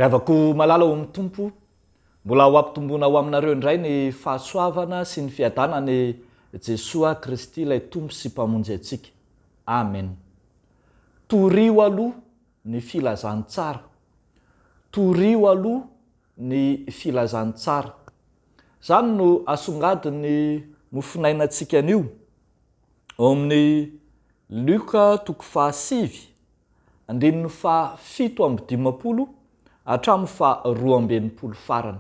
Ry havako malala ao amin'ny tompo, mbola ho ampitomboana ho aminareo indray ny fahasoavana sy ny fiadanany Jesosy Kristy ilay tompo sy mpamonjy antsika. Amen. Torio aloha ny filazantsara. Torio aloha ny filazantsara. Zany no asongadiny mofinainantsika anio ao amin'ny Luka 7:7-20 hatramin'ny 12 farana.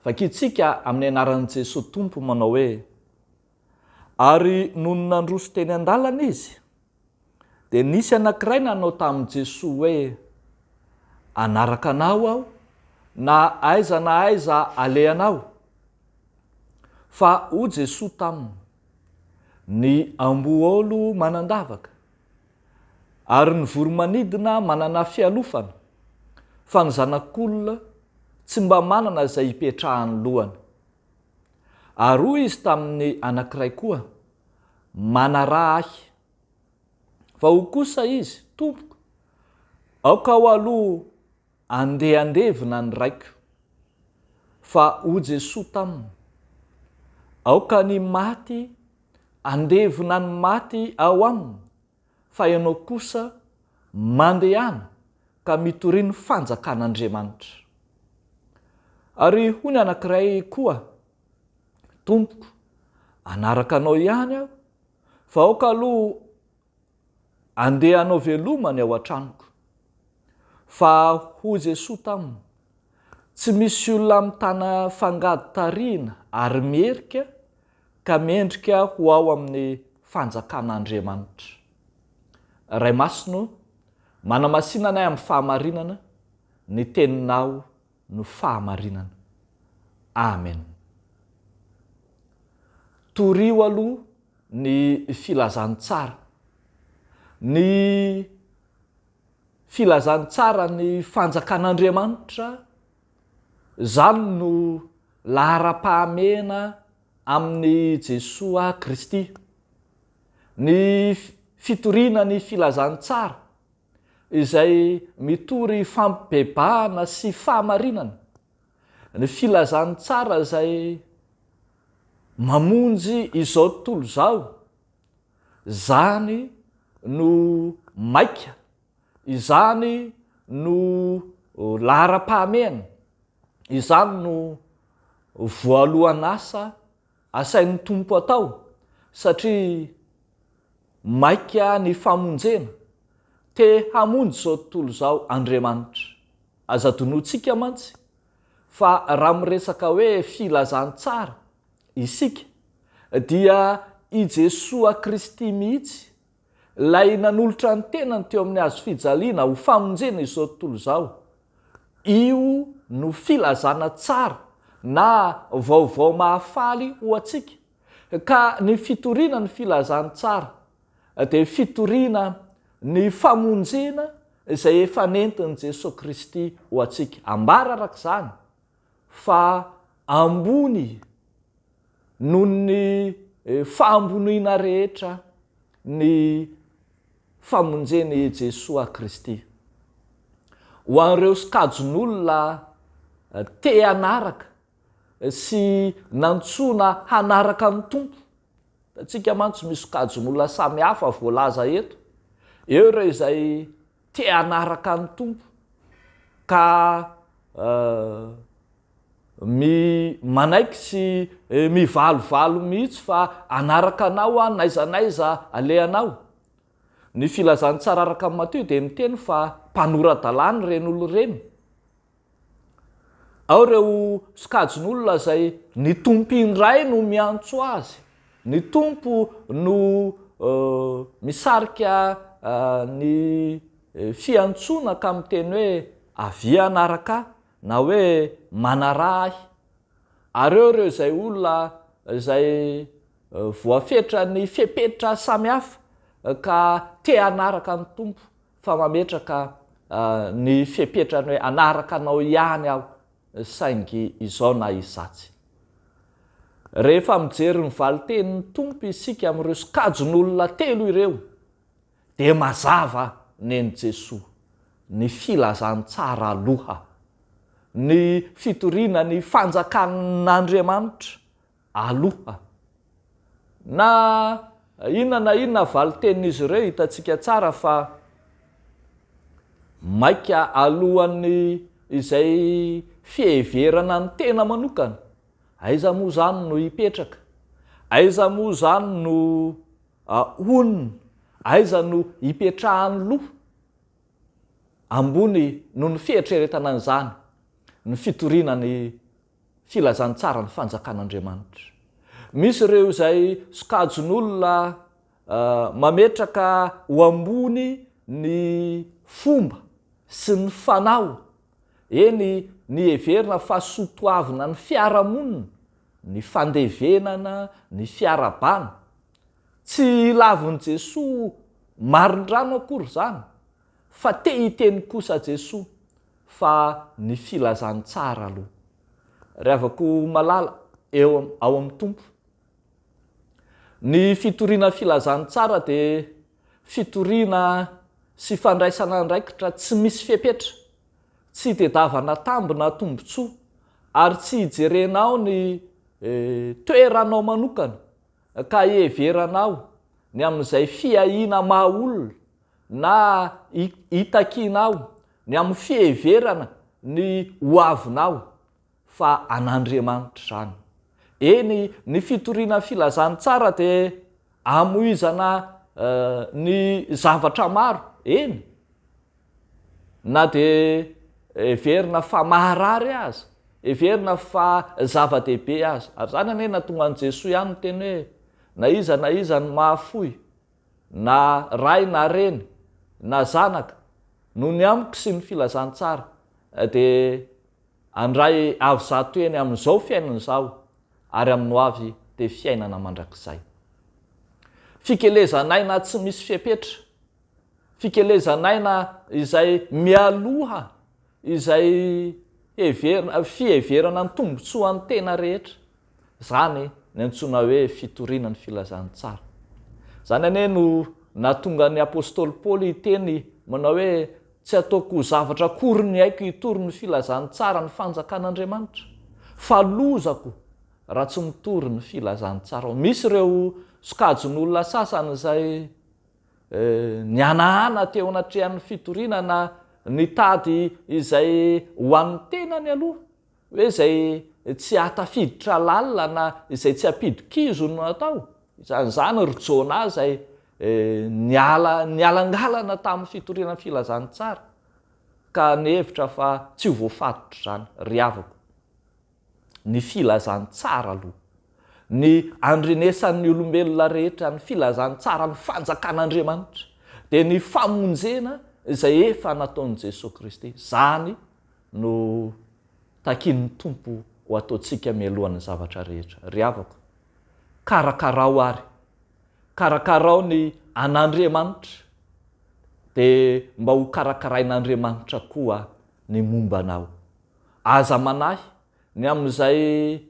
Vakitsika amin'ny anaran'i Jesosy Tompo manao hoe: ary noho nandroso teny an-dalana izy, dia nisy anankiray nanao tamin'i Jesosy hoe: anaraka anao aho, na aiza alehanao. Fa ho Jesosy taminy: ny amboôlo manandavaka, ary ny voromanidina manana fialofana, fa ny zanak'olona tsy mba manana izay hipetrahany lohany. Ary hoy izy tamin'ny anankiray koa: manaraha ahy. Fa ho kosa izy: tompoko, aoka aho aloha andehandevina ny raiko. Fa ho Jesosy taminy: aoka ny maty andevina ny maty ao aminy, fa ianao kosa mandehana ka mitoriany fanjakan'Andriamanitra. Ary hoy ny anankiray koa: tompoko, anaraka anao ihany aho, fa aoka aloha andehanao velomany ao an-tranoko. Fa ho Jesosy taminy: tsy misy olona mitana fangady tariana ary mierika ka mendrika ho ao amin'ny fanjakan'Andriamanitra. Ray masino, manamasinanay amin'ny fahamarinana, ny teninao no fahamarinana. Amen. Torio aloha ny filazantsara. Ny filazantsara ny fanjakan'Andriamanitra, zany no lahara-pahamehana amin'ny Jesosy Kristy. Ny fitoriana ny filazantsara izay mitory fampibebahana sy fahamarinana. Ny filazantsara izay mamonjy izao tontolo izao, zany no maika, izany no lahara-pahamehana, izany no voalohan'asa asain'ny tompo atao, satria maika ny famonjena, te hamonjy izao tontolo izao Andriamanitra. Aza tonotsika mantsy fa raha miresaka hoe filazantsara isika, dia i Jesosy Kristy mihitsy, lay nanolotra ny tenany teo amin'ny hazo fijaliana ho famonjena izao tontolo izao. Io no filazana tsara na vaovao mahafaly ho antsika. Ka ny fitoriana ny filazantsara dia fitoriana ny famonjena izay efa nentin'i Jesosy Kristy ho antsika. Ambara arak'izany fa ambony noho ny fahamboniana rehetra ny famonjeny Jesosy Kristy. Ho an'ireo sokajon'olona te hanaraka sy nantsoina hanaraka ny tompo. Atsika mantsy misy sokajon'olona samy hafa voalaza eto. Eo ireo izay te hanaraka ny tompo ka manaiky sy mivalovalo mihitsy fa anaraka anao a, naizanaiza alehanao. Ny filazantsara araka amin'ny Mateo dia miteny fa mpanora-dalàna ireny olona ireny. Ao ireo sokajon'olona izay ny tompo indray no miantso azy, ny tompo no misarika ny fiantsoana ka miteny hoe avia anaraka na hoe manaraha ahy. Ary eo ireo izay olona izay voafetra ny fepetra samihafa ka te hanaraka ny tompo, fa mametraka ny fepetrany hoe anaraka anao ihany aho, saingy izao na izatsy. Rehefa mijery ny valitenin'ny tompo isika amin'ireo sokajon'olona telo ireo, dia mazava neny Jesosy ny filazantsara aloha ny fitoriana ny fanjakan'Andriamanitra aloha. Na inona valitenin'izy ireo hitantsika tsara fa maika alohan'ny izay fiheverana ny tena manokana. Aiza moa zany no hipetraka, aiza moa zany no onina, aiza no hipetrahany loha ambony no ny fieritreretana an'izany ny fitoriana ny filazantsara ny fanjakan'Andriamanitra. Misy ireo izay sokajin'olona mametraka ho ambony ny fomba sy ny fanao, eny ny heverina fa sotoavina ny fiarahamonina, ny fandevenana, ny fiarabana. Tsy ilavin' Jesosy marindrano akory zany, fa te hiteny kosa Jesosy fa ny filazantsara aloha. Rehavako malala ao amin'ny tompo. Ny fitoriana filazantsara dia fitoriana sy fandraisana andraikitra tsy misy fepetra, tsy tedavana tamby na tombotsoa, ary tsy hijerenao ny toeranao manokana ka heveranao ny amin'izay fiahiana maha olona na hitakinao ny amin'ny fiheverana ny hoavinao, fa an'Andriamanitra zany. Eny ny fitoriana filazantsara dia amoizana ny zavatra maro, eny na dia heverina fa maharary aza, heverina fa zava-dehibe aza. Ary zany anie nahatonga an'i Jesosy ihany ny teny hoe na iza ny mahafoy, na ray na reny na zanaka no ny amiko sy ny filazantsara, dia andray avy zato eny amin'izao fiainana izao, ary amin'ny ho avy dia fiainana mandrakizay. Fikelezanaina tsy misy fepetra, fikelezanaina izay mialoha, izay fiheverana ny tombotsoa ny tena rehetra. Zany ny antsoina hoe fitoriana ny filazantsara. Zany anie no nahatonga ny apôstôly Paoly hiteny manao hoe tsy ataoko zavatra akory ny haiko hitory ny filazantsara ny fanjakan'Andriamanitra, fa lozako raha tsy mitory ny filazantsara. Misy ireo sokajin'olona sasany izay nianahana teo anatrehan'ny fitoriana na nitady izay ho an'ny tenany aloha, hoe izay tsy hatafiditra lalina na izay tsy hampidi-kizo no atao. Izany ry Jona izay nialangalana tamin'ny fitoriana filazantsara ka nihevitra fa tsy ho voafatotra zany. Ry havako, ny filazantsara aloha, ny andrenesan'ny olombelona rehetra ny filazantsara ny fanjakan'Andriamanitra, dia ny famonjena izay efa nataon'i Jesosy Kristy. Zany no takin'ny tompo ho ataontsika mialohan'ny zavatra rehetra. Ry havako, karakarao ary, karakarao ny an'Andriamanitra, dia mba ho karakarain'Andriamanitra koa ny mombanao. Aza manahy ny amin'izay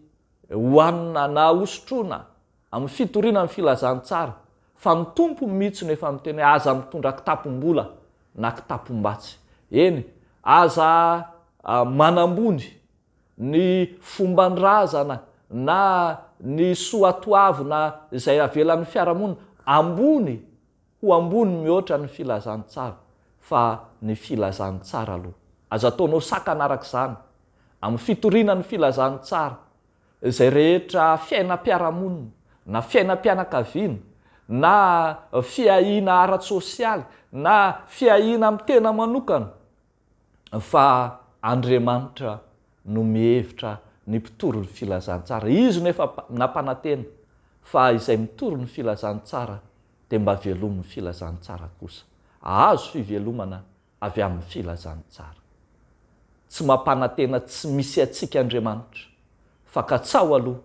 hoanina na hosotroana amin'ny fitoriana ny filazantsara, fa ny tompo mihitsy no efa miteny hoe aza mitondra kitapom-bola na kitapom-batsy. Eny, aza manambony ny fomban-drazana na ny soatoavina izay avelan'ny fiarahamonina ambony ho ambony mihoatra ny filazantsara, fa ny filazantsara aloha. Aza ataonao sakana arak'izany amin'ny fitoriana ny filazantsara izay rehetra fiainam-piarahamonina na fiainam-pianakaviana na fiahiana ara-tsosialy na fiahiana amin'ny tena manokana, fa Andriamanitra no mihevitra ny mpitoro ny filazantsara. Izy no efa nampanantena fa izay mitoro ny filazantsara dia mba velomin'ny filazantsara kosa, azo fivelomana avy amin'ny filazantsara. Tsy mampanantena tsy misy atsika Andriamanitra, fa katsao aloha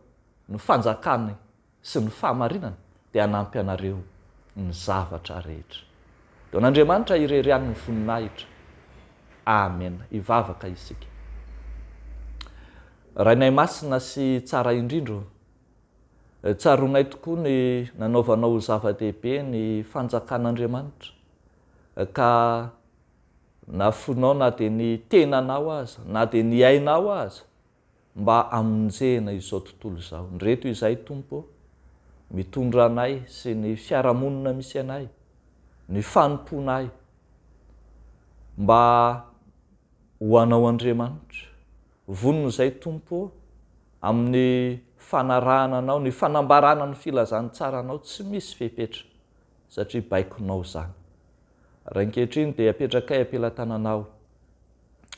ny fanjakany sy ny fahamarinana dia hanampy anareo ny zavatra rehetra. Dia n'Andriamanitra irery ny voninahitra. Amen. Ivavaka isika. Rainay masina sy tsara indrindro, tsaronay tokoa ny nanaovanao zava-dehibe ny fanjakan'Andriamanitra, ka na fonao na dia ny tenanao aza na dia ny ainao aza mba amonjena izao tontolo izao. Ndreto izay Tompo, mitondra anay sy ny fiarahamonina misy anay, ny fanomponay mba ho anao Andriamanitra. Vonona izay Tompo amin'ny fanarahana anao, ny fanambarana ny filazantsara anao tsy misy fepetra satria baikonao zany. Raha ankehitriny dia apetrakay ampelantananao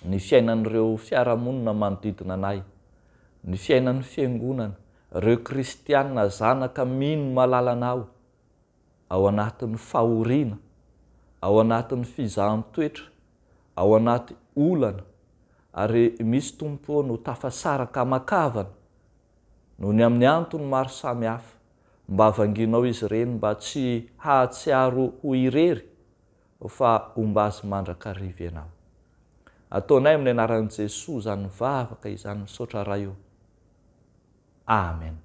ny fiainan'ireo fiarahamonina manodidina anay, ny fiainan'ny fiangonana, ireo kristianina zanaka mino malalanao ao anatin'ny fahoriana, ao anatin'ny fizahan-toetra, ao anaty olana, ary misy Tompo no tafasaraka makavana noho ny amin'ny antony maro samihafa mba havanginao izy ireny mba tsy hahatsiaro ho irery fa homba azy mandrakariva ianao. Ataonay amin'ny anaran'i Jesosy zany mivavaka izany misaotra raha io. Amen.